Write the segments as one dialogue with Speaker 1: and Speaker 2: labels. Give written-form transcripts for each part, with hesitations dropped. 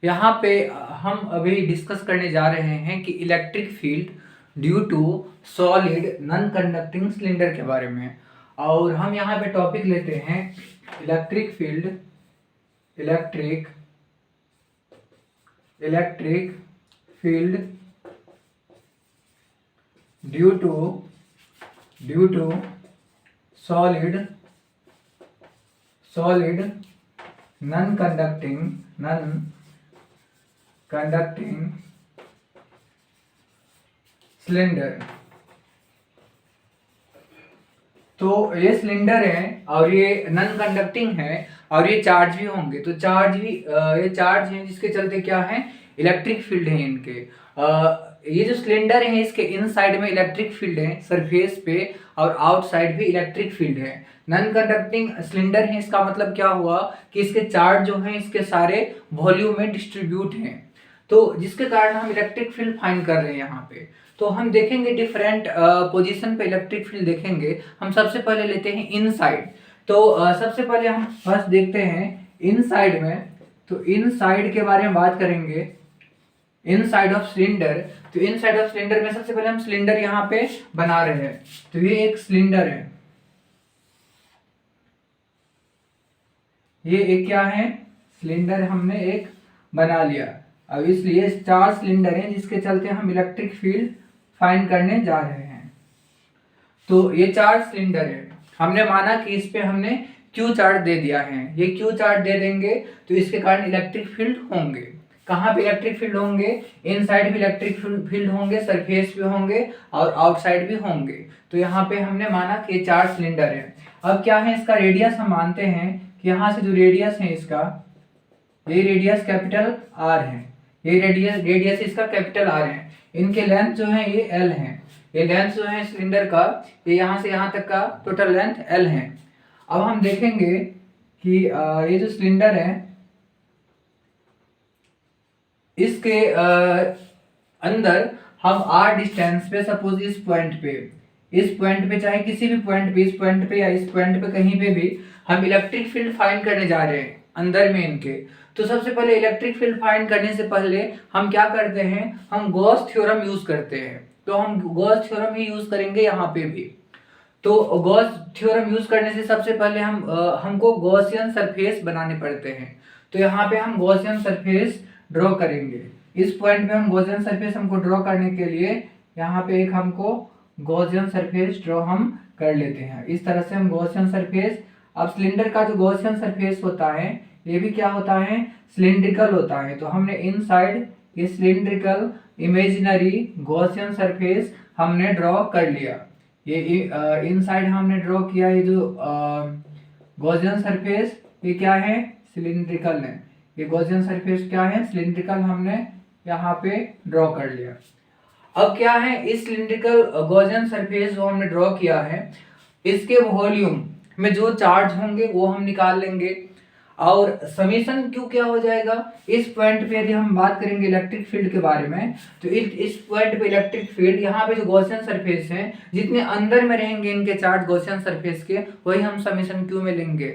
Speaker 1: यहाँ पे हम अभी डिस्कस करने जा रहे हैं कि electric field due to solid non conducting cylinder के बारे में। और हम यहाँ पे टॉपिक लेते हैं electric field electric field due to solid non conducting cylinder. तो ये सिलेंडर है और ये नॉन कंडक्टिंग है और ये चार्ज भी होंगे। तो ये चार्ज है जिसके चलते क्या है, इलेक्ट्रिक फील्ड है इनके। ये जो सिलेंडर है इसके इनसाइड में इलेक्ट्रिक फील्ड है सरफेस पे, और आउटसाइड भी इलेक्ट्रिक फील्ड है। नॉन कंडक्टिंग सिलेंडर है, इसका मतलब क्या हुआ कि इसके चार्ज जो है इसके सारे वॉल्यूम में डिस्ट्रीब्यूट हैं, तो जिसके कारण हम इलेक्ट्रिक फील्ड फाइंड कर रहे हैं यहाँ पे। तो हम देखेंगे डिफरेंट पोजीशन पे इलेक्ट्रिक फील्ड देखेंगे। हम सबसे पहले लेते हैं इनसाइड। तो सबसे पहले हम फर्स्ट देखते हैं इनसाइड में। तो इनसाइड के बारे में बात करेंगे, इनसाइड ऑफ सिलेंडर। तो इनसाइड ऑफ सिलेंडर में सबसे पहले हम सिलेंडर यहाँ पे बना रहे हैं। तो ये एक सिलेंडर है, ये एक क्या है, सिलेंडर हमने एक बना लिया। अब इसलिए 4 सिलेंडर हैं जिसके चलते हम इलेक्ट्रिक फील्ड फाइंड करने जा रहे हैं। तो ये 4 सिलेंडर है, हमने माना कि इस पे हमने क्यू चार्ज दे दिया है। ये क्यू चार्ज दे देंगे तो इसके कारण इलेक्ट्रिक फील्ड होंगे। कहाँ पे इलेक्ट्रिक फील्ड होंगे, इनसाइड भी इलेक्ट्रिक फील्ड होंगे, सरफेस भी होंगे और आउटसाइड भी होंगे। तो यहाँ पे हमने माना कि ये 4 सिलेंडर है। अब क्या है, इसका रेडियस हम मानते हैं कि यहाँ से जो रेडियस है इसका, ये रेडियस कैपिटल आर है, ये रेडियस इसका कैपिटल आर है। इनके लेंथ जो है ये एल है, ये लेंथ जो है सिलेंडर का, ये यहाँ से यहाँ तक का टोटल लेंथ एल है। अब हम देखेंगे कि ये जो सिलेंडर है इसके अंदर हम आर डिस्टेंस पे, सपोज इस पॉइंट पे चाहे किसी भी पॉइंट पे, इस पॉइंट पे या इस पॉइंट पे कहीं पे भी हम इलेक्ट्रिक फील्ड फाइंड करने जा रहे हैं अंदर में इनके। तो सबसे पहले इलेक्ट्रिक फील्ड फाइंड करने से पहले हम क्या करते हैं, हम गॉस थ्योरम यूज करते हैं। तो हम गॉस थ्योरम ही यूज करेंगे यहाँ पे भी। तो गॉस थ्योरम यूज करने से सबसे पहले हमको गॉसियन सरफेस बनाने पड़ते हैं। तो यहाँ पे हम गॉसियन सरफेस ड्रॉ करेंगे। इस पॉइंट पे हम गॉसियन सरफेस हमको ड्रॉ करने के लिए यहाँ पे एक हमको गॉसियन सरफेस ड्रॉ हम कर लेते हैं। इस तरह से हम गॉसियन सरफेस, अब सिलेंडर का जो गॉसियन सरफेस होता है ये भी क्या होता है, सिलिंड्रिकल होता है। तो हमने इनसाइड ये सिलिंड्रिकल इमेजिनरी गॉसियन सरफेस हमने ड्रॉ कर लिया। ये इनसाइड हमने ड्रॉ किया। ये जो गॉसियन सरफेस ये क्या है, सिलिंड्रिकल है। ये गॉसियन सरफेस क्या है, सिलिंड्रिकल, हमने यहाँ पे ड्रॉ कर लिया। अब क्या है, इस सिलिंड्रिकल गॉसियन सरफेस जो हमने ड्रॉ किया है इसके वॉल्यूम में जो चार्ज होंगे वो हम निकाल लेंगे। और समीशन क्यू क्या हो जाएगा, इस पॉइंट पे यदि हम बात करेंगे इलेक्ट्रिक फील्ड के बारे में, तो इस पॉइंट पे इलेक्ट्रिक फील्ड, यहाँ पे जो गॉसियन सरफेस है जितने अंदर में रहेंगे इनके चार्ज गॉसियन सरफेस के, वही हम समीशन क्यू में लेंगे।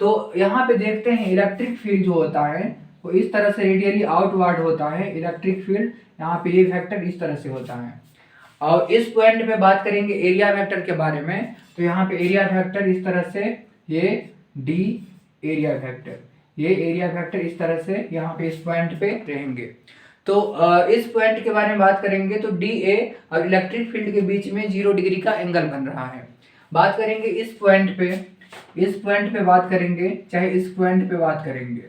Speaker 1: तो यहाँ पे देखते हैं इलेक्ट्रिक फील्ड जो होता है वो इस तरह से रेडियली आउटवर्ड होता है। इलेक्ट्रिक फील्ड यहाँ पे ये वेक्टर इस तरह से होता है। और इस पॉइंट पे बात करेंगे एरिया वेक्टर के बारे में। तो यहाँ पे एरिया वेक्टर इस तरह से, ये डी एरिया वेक्टर, ये एरिया वेक्टर इस तरह से यहाँ पे इस पॉइंट पे रहेंगे। तो इस पॉइंट के बारे में बात करेंगे तो डी ए और इलेक्ट्रिक फील्ड के बीच में 0 डिग्री का एंगल बन रहा है। बात करेंगे इस पॉइंट पे बात करेंगे, चाहे इस पॉइंट पे बात करेंगे,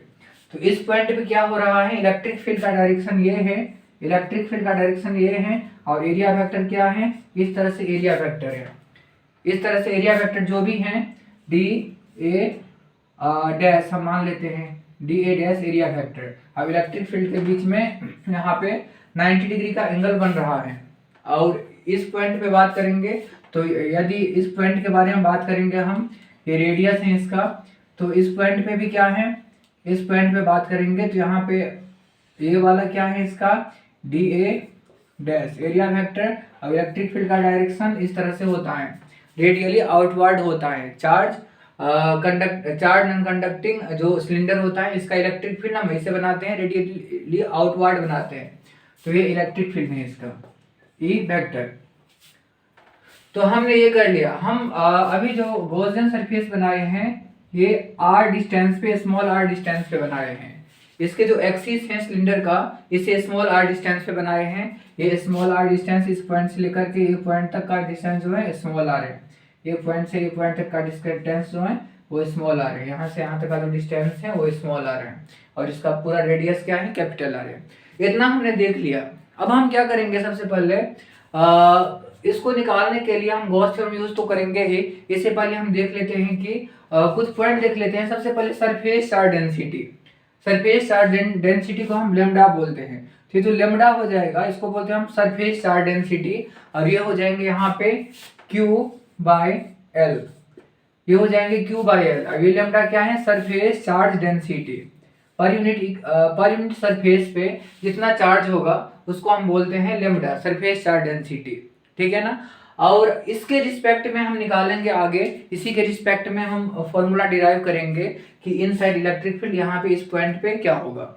Speaker 1: तो इस पॉइंट पे क्या हो रहा है, इलेक्ट्रिक फील्ड का डायरेक्शन ये है, इलेक्ट्रिक फील्ड का डायरेक्शन ये है, और एरिया वेक्टर क्या है, इस तरह से एरिया वेक्टर है। इस तरह से एरिया वेक्टर जो भी है डी ए डैश हम मान लेते हैं, D A dash area vector. अब इलेक्ट्रिक फील्ड के बीच में यहाँ पे 90 डिग्री का एंगल बन रहा है। और इस पॉइंट पे बात करेंगे तो यदि इस पॉइंट के बारे में बात करेंगे हम, ये रेडियस है इसका, तो इस पॉइंट पे भी क्या है, इस पॉइंट पे बात करेंगे तो यहाँ पे ये वाला क्या है इसका, D A dash area vector. अब इलेक्ट्रिक फील्ड का डायरेक्शन इस तरह से होता है, रेडियली आउटवर्ड होता है। चार्ज चार्ज नॉन कंडक्टिंग जो सिलेंडर होता है इसका इलेक्ट्रिक फील्ड हम ऐसे बनाते हैं, रेडियली आउटवर्ड बनाते हैं। तो ये इलेक्ट्रिक फील्ड है इसका ई वेक्टर। तो हमने ये कर लिया। हम अभी जो गॉसियन सरफेस बनाए हैं ये आर डिस्टेंस पे, स्मॉल आर डिस्टेंस पे बनाए हैं। इसके जो एक्सिस है सिलेंडर का इसे स्मॉल आर डिस्टेंस पे बनाए हैं। ये स्मॉल आर डिस्टेंस इस पॉइंट से लेकर के ये पॉइंट तक का डिस्टेंस जो है स्मॉल आर है। ये पॉइंट से ये पॉइंट तक का डिस्टेंस जो है वो स्मॉल आर है। यहाँ से यहाँ तक का जो डिस्टेंस है वो स्मॉल आर है और इसका पूरा रेडियस क्या है, कैपिटल आर है। इतना हमने देख लिया। अब हम क्या करेंगे, सबसे पहले इसको निकालने के लिए हम गॉस थ्योरम यूज तो करेंगे ही। इससे पहले हम देख लेते हैं कि कुछ पॉइंट देख लेते हैं। सबसे पहले surface charge density. Surface charge density को हम लेमडा बोलते हैं। ठीक, तो लेमडा हो जाएगा, इसको बोलते हैं हम सरफेस चार्ज डेंसिटी। और ये हो जाएंगे यहाँ पे Q/L, ये हो जाएंगे Q/L। अब ये लेमडा क्या है, surface charge density. Per unit surface पे जितना चार्ज होगा उसको हम बोलते हैं लेमडा, सरफेस चार्ज डेंसिटी। ठीक है ना। और इसके रिस्पेक्ट में हम निकालेंगे आगे, इसी के रिस्पेक्ट में हम फॉर्मूला डिराइव करेंगे कि इनसाइड इलेक्ट्रिक फील्ड यहाँ पे इस पॉइंट पे क्या होगा।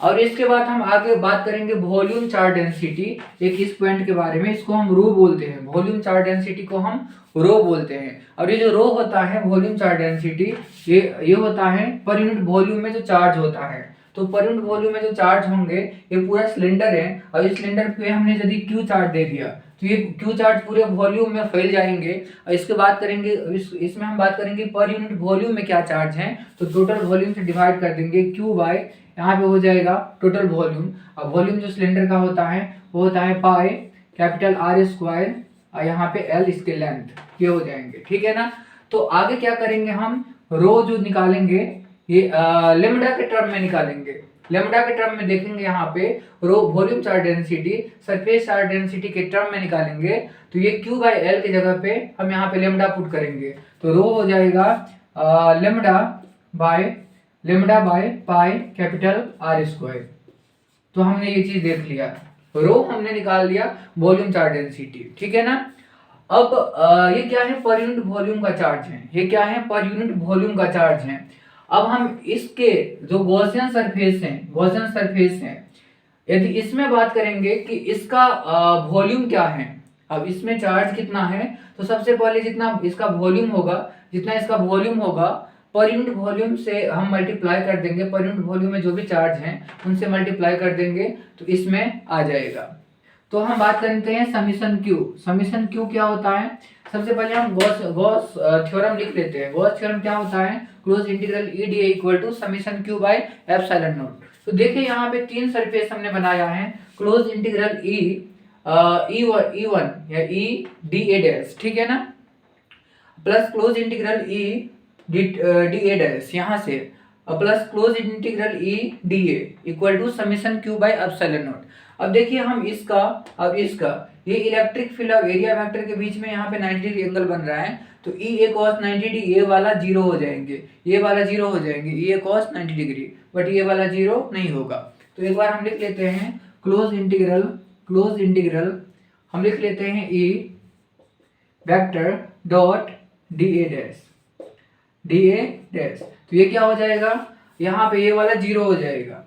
Speaker 1: और इसके बाद हम आगे बात करेंगे वॉल्यूम चार्ज डेंसिटी, एक इस पॉइंट के बारे में। इसको हम रो बोलते हैं, वॉल्यूम चार्ज डेंसिटी को हम रो बोलते हैं। और ये जो रो होता है वॉल्यूम चार्ज डेंसिटी, ये होता है पर यूनिट वॉल्यूम में जो चार्ज होता है। तो पर यूनिट वॉल्यूम में जो चार्ज होंगे, ये पूरा सिलेंडर है और इस सिलेंडर पे हमने यदि क्यू चार्ज दे दिया तो ये क्यू चार्ज पूरे वॉल्यूम में फैल जाएंगे। और इसके बात करेंगे इसमें हम बात करेंगे पर यूनिट वॉल्यूम में क्या चार्ज है। तो टोटल वॉल्यूम से डिवाइड कर देंगे, क्यू बाय यहाँ पे हो जाएगा टोटल वॉल्यूम। अब वॉल्यूम जो सिलेंडर का होता है वो होता है पाई कैपिटल R स्क्वायर और यहाँ पे L इसके लेंथ, ये हो जाएंगे। ठीक है ना। तो आगे क्या करेंगे, हम रो जो निकालेंगे ये लेमडा के टर्म में निकालेंगे। लेमडा के टर्म में देखेंगे यहाँ पे rho volume charge density surface charge density के टर्म में निकालेंगे। तो ये Q/L की जगह पे हम यहाँ पे लेमडा पुट करेंगे। तो रो हो जाएगा lambda by pi capital R square. तो हमने ये चीज देख लिया, रो हमने निकाल लिया वॉल्यूम चार्ज डेंसिटी। ठीक है ना। अब ये क्या है, पर यूनिट वॉल्यूम का चार्ज है। ये क्या है, पर यूनिट वॉल्यूम का चार्ज है। अब हम इसके जो गॉसियन सरफेस है, यदि इसमें बात करेंगे कि इसका वॉल्यूम क्या है। अब इसमें चार्ज कितना है, तो सबसे पहले जितना इसका वॉल्यूम होगा पर यूनिट वॉल्यूम से हम मल्टीप्लाई कर देंगे। पर यूनिट वॉल्यूम में जो भी चार्ज हैं उनसे मल्टीप्लाई कर देंगे तो इसमें आ जाएगा। तो हम बात करते हैं समीशन क्यू। समीशन क्यू क्या होता है, सबसे पहले हम गॉस थ्योरम लिख लेते हैं। गॉस थ्योरम क्या होता है, close integral EdA equal to summation q by epsilon naught. तो देखिए यहाँ पे तीन सरफेस हमने बनाया है, क्लोज इंटीग्रल E1 या EdA डैश, ठीक है ना, plus close integral EdA dash यहाँ से, plus close integral EdA equal to summation q by epsilon naught. अब देखिए हम इसका और इसका, ये इलेक्ट्रिक फील्ड और एरिया वेक्टर के बीच में यहाँ पे 90 डिग्री एंगल बन रहा है। तो EA cos 90 डिग्री, ये वाला जीरो हो जाएंगे, ये वाला जीरो हो जाएंगे, EA cos 90 डिग्री, बट ये वाला जीरो नहीं होगा। तो एक बार हम लिख लेते हैं क्लोज इंटीग्रल हम लिख लेते हैं E vector dot DA dash. तो ये क्या हो जाएगा, यहाँ पे ये वाला जीरो हो जाएगा,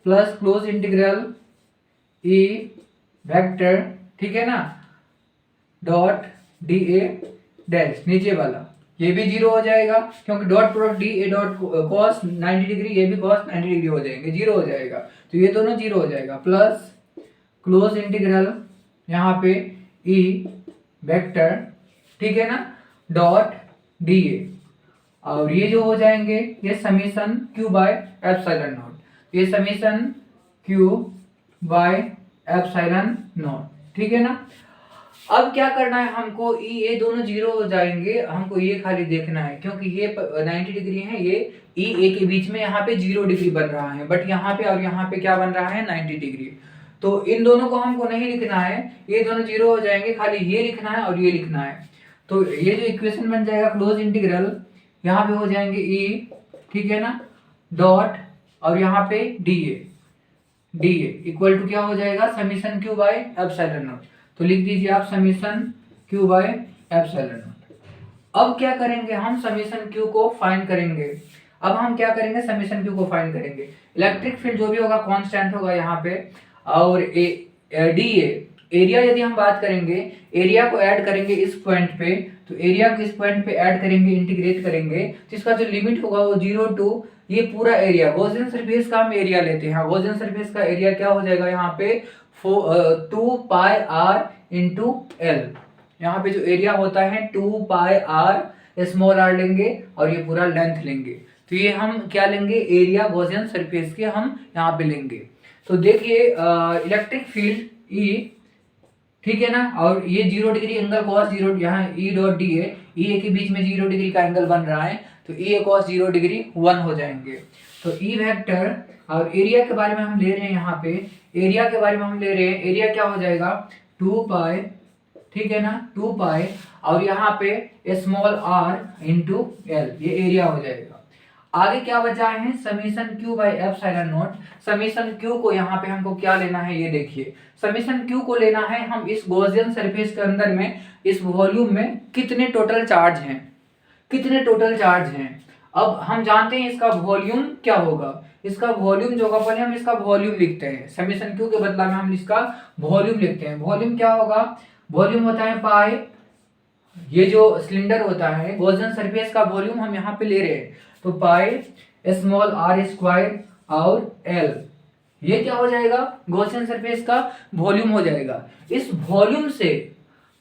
Speaker 1: plus close integral E vector, ठीक है ना, डॉट DA डैश, नीचे वाला ये भी जीरो हो जाएगा क्योंकि dot product DA dot cos 90 degree, ये भी cos 90 डिग्री हो जाएंगे, जीरो हो जाएगा। तो ये दोनों जीरो हो जाएगा, प्लस क्लोज इंटीग्रल यहाँ पे E वेक्टर, ठीक है ना, डॉट DA, और ये जो हो जाएंगे ये summation Q by epsilon naught, ये summation Q by epsilon naught, ठीक है ना। अब क्या करना है हमको, ये दोनों जीरो हो जाएंगे, हमको ये खाली देखना है क्योंकि ये 90 डिग्री है, ये EA के बीच में यहाँ पे 0 डिग्री बन रहा है, बट यहाँ पे और यहाँ पे क्या बन रहा है 90 डिग्री। तो इन दोनों को हमको नहीं लिखना है, ये दोनों जीरो हो जाएंगे, खाली ये लिखना है और ये लिखना है। तो ये जो इक्वेशन बन जाएगा क्लोज इंटीग्रल, यहाँ पे हो जाएंगे E, ठीक है ना, डॉट और यहाँ पे DA इक्वल टू क्या हो जाएगा, summation Q by epsilon naught. तो लिख दीजिए आप summation Q by epsilon naught. अब क्या करेंगे, हम समीशन क्यू को फाइंड करेंगे। अब हम क्या करेंगे, समीशन क्यू को फाइंड करेंगे। इलेक्ट्रिक फील्ड जो भी होगा कांस्टेंट होगा यहाँ पे, और डी एरिया यदि हम बात करेंगे, एरिया को ऐड करेंगे इस पॉइंट पे, तो एरिया को इस पॉइंट पे ऐड करेंगे, इंटीग्रेट करेंगे, तो इसका जो लिमिट होगा वो 0 टू ये पूरा एरिया, गॉसियन सरफेस का हम एरिया लेते हैं। गॉसियन सरफेस का एरिया क्या हो जाएगा यहाँ पे 2πr इंटू एल। यहाँ पे जो एरिया होता है 2πr स्मॉल आर लेंगे और ये पूरा लेंथ लेंगे, तो ये हम क्या लेंगे, एरिया गॉसियन सरफेस के हम यहाँ पे लेंगे। तो देखिए इलेक्ट्रिक फील्ड E, ठीक है ना, और ये 0 डिग्री एंगल कॉस 0, यहाँ E डॉट डी है, E के बीच में 0 डिग्री का एंगल बन रहा है, तो E कॉस 0 डिग्री 1 हो जाएंगे। तो E वेक्टर, और एरिया के बारे में हम ले रहे हैं, यहाँ पे एरिया के बारे में हम ले रहे हैं, एरिया क्या हो जाएगा 2π, ठीक है ना, 2π, और यहाँ पे स्मॉल r इंटू एल, ये एरिया हो जाएगा। आगे क्या बचा है, summation Q by epsilon not. Summation Q को यहाँ पे हमको क्या लेना है, ये देखिए, समीशन क्यू को लेना है हम इस गॉसियन सरफेस के अंदर में, इस वॉल्यूम में कितने टोटल चार्ज हैं, कितने टोटल चार्ज हैं। अब हम जानते हैं इसका वॉल्यूम क्या होगा, इसका वॉल्यूम जो होगा, पहले हम इसका वॉल्यूम लिखते हैं, समीशन क्यू के बदला में हम इसका वॉल्यूम लिखते हैं। वॉल्यूम क्या होगा, वॉल्यूम होता है पाई, ये जो सिलेंडर होता है गॉसियन सरफेस का वॉल्यूम हम यहाँ पे ले रहे हैं, तो पाई स्मॉल r स्क्वायर और l, ये क्या हो जाएगा, गॉसियन सरफेस का वॉल्यूम हो जाएगा। इस वॉल्यूम से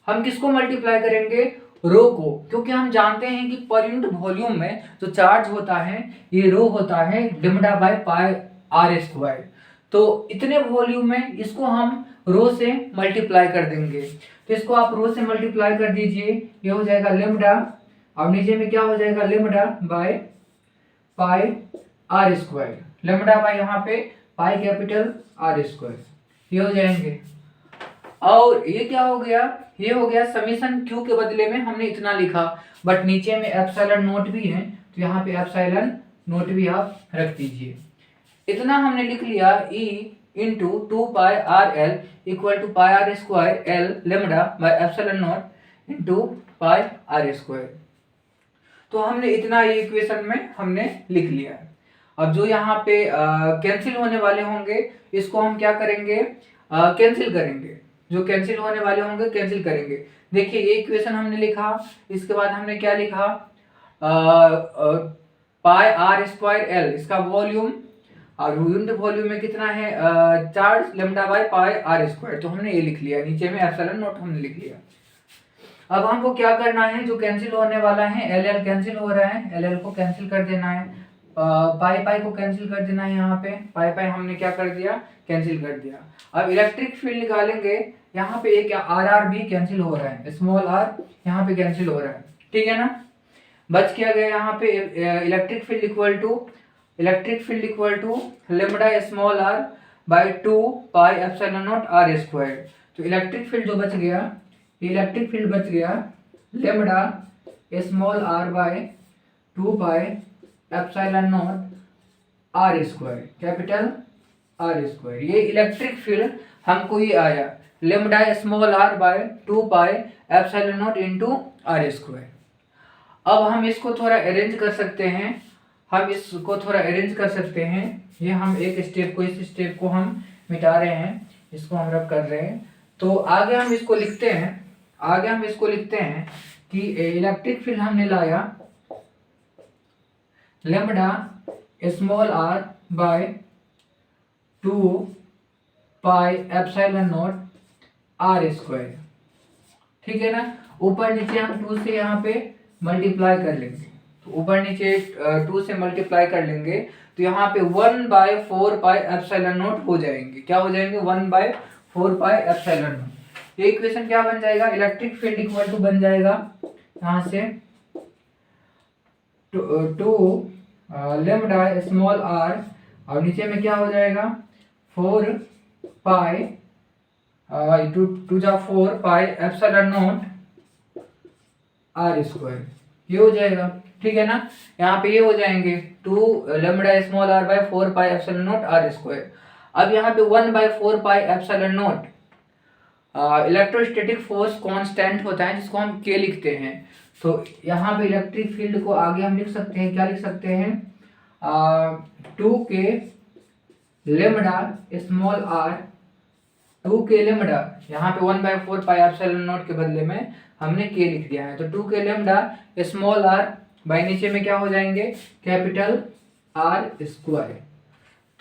Speaker 1: हम किसको मल्टीप्लाई करेंगे, रो को, क्योंकि हम जानते हैं कि पर यूनिट वॉल्यूम में जो चार्ज होता है ये रो होता है λ बाय पाई r स्क्वायर। तो इतने वॉल्यूम में इसको हम रो से मल्टीप्लाई कर देंगे, तो इसको आप रो से मल्टीप्लाई कर दीजिए, ये हो जाएगा लेमडा, और नीचे में क्या हो जाएगा lambda by pi r square, lambda by यहाँ पे पाई कैपिटल r स्क्वायर, ये हो जाएंगे। और ये क्या हो गया, ये हो गया समीशन क्यू के बदले में हमने इतना लिखा, बट नीचे में एप्सिलॉन नोट भी है, तो यहाँ पे एप्सिलॉन नोट भी आप रख दीजिए। इतना हमने लिख लिया, E into 2πrl equal to pi r square L lambda by epsilon naught into pi r square. तो हमने इतना ये इक्वेशन में हमने लिख लिया। अब जो यहाँ पे कैंसिल होने वाले होंगे इसको हम क्या करेंगे, कैंसिल करेंगे, जो कैंसिल होने वाले होंगे कैंसिल करेंगे। देखिए ये इक्वेशन हमने लिखा, इसके बाद हमने क्या लिखा, पाई r स्क्वायर एल, इसका वॉल्यूम, और यूनिट वॉल्यूम में कितना है charge, lambda by pi r square, तो हमने ये लिख लिया, नीचे में एप्सिलॉन नॉट हमने लिख लिया। अब हमको क्या करना है, जो कैंसिल होने वाला है एल एल कैंसिल हो रहा है, एल एल को कैंसिल कर देना है, पाई पाई को कैंसिल कर देना है, यहाँ पे पाई पाई हमने क्या कर दिया, कैंसिल कर दिया। अब इलेक्ट्रिक फील्ड निकालेंगे, यहाँ पे एक आर आर भी कैंसिल हो रहा है, स्मॉल आर यहाँ पे कैंसिल हो रहा है, ठीक है ना। बच क्या गया यहाँ पे, electric field equal to lambda small r by 2 pi epsilon naught r square. तो इलेक्ट्रिक फील्ड जो बच गया, इलेक्ट्रिक फील्ड बच गया lambda small r by 2 pi epsilon naught r square capital r square. ये इलेक्ट्रिक फील्ड हमको ये आया lambda small r by 2 pi epsilon naught into r square. अब हम इसको थोड़ा अरेंज कर सकते हैं, ये हम एक स्टेप को, इस स्टेप को हम मिटा रहे हैं, इसको हम रब कर रहे हैं। तो आगे हम इसको लिखते हैं कि इलेक्ट्रिक फील्ड हमने लाया lambda small r by 2 pi epsilon naught r square, ठीक है ना। ऊपर नीचे हम 2 से यहाँ पे मल्टीप्लाई कर लेंगे, तो ऊपर नीचे 2 से मल्टीप्लाई कर लेंगे, तो यहाँ पे 1/4 पाई एप्सिलॉन नॉट हो जाएंगे, क्या हो जाएंगे 1/4 पाई एप्सिलॉन नॉट। ये इक्वेशन क्या बन जाएगा, इलेक्ट्रिक फील्ड इक्वल टू बन जाएगा यहाँ से 2 लेमडा स्मॉल r, और नीचे में क्या हो जाएगा 4 पाई 2 pi epsilon naught r square, ये हो जाएगा, ठीक है ना। यहाँ पे ये हो जाएंगे 2 lambda small r by 4 pi epsilon naught r square. अब यहाँ पे 1/4 pi epsilon naught electrostatic force constant होता है, जिसको हम k लिखते हैं, तो यहाँ पे इलेक्ट्रिक फील्ड को आगे हम लिख सकते हैं, क्या लिख सकते हैं, 2k lambda small r, 2k lambda, यहाँ पे 1/4 पाई एप्सिलॉन नॉट के बदले में हमने k लिख दिया है, तो 2k lambda small r by नीचे में क्या हो जाएंगे, कैपिटल R स्क्वायर।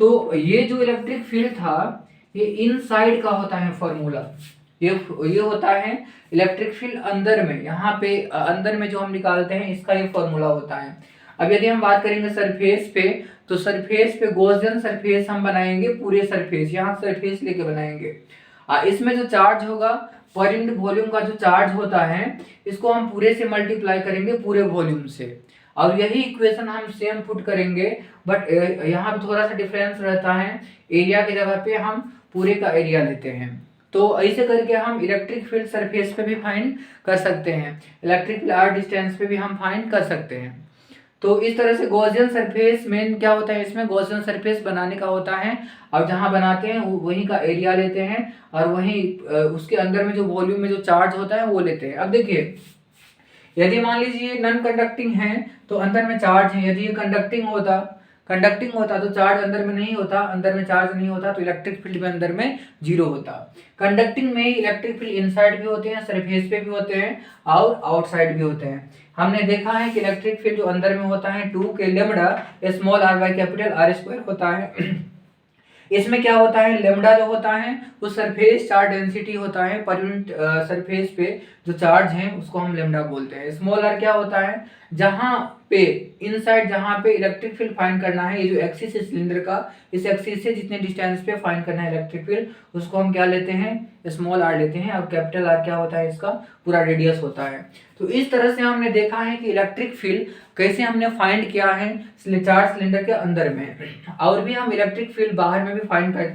Speaker 1: तो ये जो इलेक्ट्रिक फील्ड था ये इनसाइड का होता है फॉर्मूला, ये होता है इलेक्ट्रिक फील्ड अंदर में, यहाँ पे अंदर में जो हम निकालते हैं इसका ये फॉर्मूला होता है। अब यदि हम बात करेंगे सरफेस पे, तो सरफेस पे गॉसियन सरफेस हम बनाएंगे, पूरे सरफेस, यहाँ सरफेस लेके बनाएंगे। इसमें जो चार्ज होगा पर यूनिट वॉल्यूम का जो चार्ज होता है इसको हम पूरे से मल्टीप्लाई करेंगे पूरे वॉल्यूम से, और यही इक्वेशन हम सेम पुट करेंगे, बट यहाँ पे थोड़ा सा डिफरेंस रहता है, एरिया की जगह पे हम पूरे का एरिया लेते हैं। तो ऐसे करके हम इलेक्ट्रिक फील्ड सरफेस पे भी फाइंड कर सकते हैं, इलेक्ट्रिक फील्ड आर डिस्टेंस पे भी हम फाइंड कर सकते हैं। तो इस तरह से गॉसियन सरफेस मेन क्या होता है, इसमें गॉसियन सरफेस बनाने का होता है, और जहाँ बनाते हैं वहीं का एरिया लेते हैं, और वहीं उसके अंदर में जो वॉल्यूम में जो चार्ज होता है वो लेते हैं। अब देखिए यदि मान लीजिए नॉन कंडक्टिंग है तो अंदर में चार्ज है, यदि ये कंडक्टिंग होता तो चार्ज अंदर में नहीं होता, अंदर में चार्ज नहीं होता तो इलेक्ट्रिक फील्ड में अंदर में 0 होता। कंडक्टिंग में इलेक्ट्रिक फील्ड इनसाइड भी होते हैं, सरफेस पे भी होते हैं, और आउटसाइड भी होते हैं। हमने देखा है कि इलेक्ट्रिक फील्ड जो अंदर में होता है 2k lambda small r by capital R square होता है। इसमें क्या होता है, लेमडा जो होता है वो सरफेस चार्ज डेंसिटी होता है, पर यूनिट सरफेस पे जो चार्ज है उसको हम लेमडा बोलते हैं। स्मॉल r क्या होता है, जहां पे इनसाइड जहां पे इलेक्ट्रिक फील्ड फाइंड करना है, ये जो एक्सिस है सिलेंडर का, इस एक्सिस से जितने डिस्टेंस पे फाइंड करना है इलेक्ट्रिक फील्ड, उसको हम क्या लेते हैं, स्मॉल r लेते हैं, और कैपिटल R क्या होता है, इसका पूरा रेडियस होता है। तो इस तरह से हमने देखा है कि इलेक्ट्रिक फील्ड कैसे हमने फाइंड किया है चार्ज सिलेंडर के अंदर में, और भी हम इलेक्ट्रिक फील्ड बाहर में भी फाइंड करते हैं।